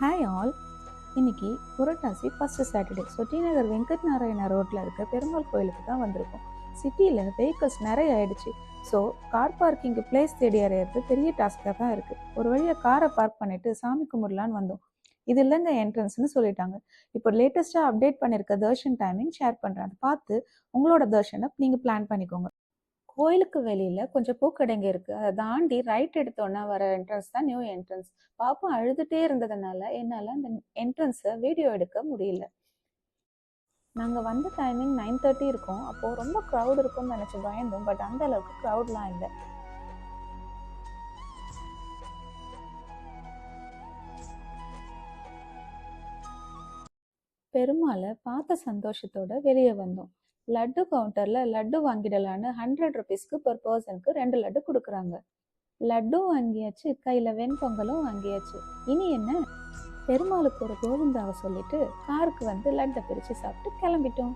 Hi all. இன்னைக்கு புரட்டாசி first Saturday. So D நகர் வெங்கட் நாராயணா ரோட்டில் இருக்க பெருமாள் கோயிலுக்கு தான் வந்திருக்கோம். சிட்டியில் வெஹிக்கல்ஸ் நிறைய ஆயிடுச்சு. ஸோ கார் பார்க்கிங்கு பிளேஸ் தேடி அறையிறது பெரிய டாஸ்காக தான் இருக்குது. ஒரு வழியாக காரை பார்க் பண்ணிட்டு சாமி கும்பிடலான்னு வந்தோம். இது இல்லைங்க என்ட்ரன்ஸ்னு சொல்லிட்டாங்க. இப்போ லேட்டஸ்ட்டாக அப்டேட் பண்ணியிருக்க தர்ஷன் டைமிங் ஷேர் பண்ணுறேன். அதை பார்த்து உங்களோட தர்ஷனை நீங்கள் பிளான் பண்ணிக்கோங்க. கோயிலுக்கு வெளியில கொஞ்சம் பூக்கடைங்க இருக்கு. அதை தாண்டி ரைட் எடுத்தோன்னா வர என்ட்ரன்ஸ் தான் நியூ என்ட்ரன்ஸ். பாப்பா அழுதுட்டே இருந்ததுனால என்னால அந்த என்ட்ரன்ஸை வீடியோ எடுக்க முடியல. நாங்க வந்த டைமிங் 9:30 இருக்கும். அப்போ ரொம்ப க்ரௌட் இருக்கும்னு நினைச்சு பயந்தோம். பட் அந்த அளவுக்கு க்ரௌட்லாம் இல்லை. பெருமாளை பார்த்த சந்தோஷத்தோட வெளியே வந்தோம். லட்டு கவுண்டர்ல லட்டு வாங்கிடலான்னு 100 ருபீஸ்க்கு பர் பர்சனுக்கு 2 லட்டு கொடுக்குறாங்க. லட்டும் வாங்கியாச்சு, கையில வெண்பொங்கலும் வாங்கியாச்சு. இனி என்ன? பெருமாளுக்கு ஒரு கோவிந்தாவை சொல்லிட்டு காருக்கு வந்து லட்டை பிரிச்சு சாப்பிட்டு கிளம்பிட்டோம்.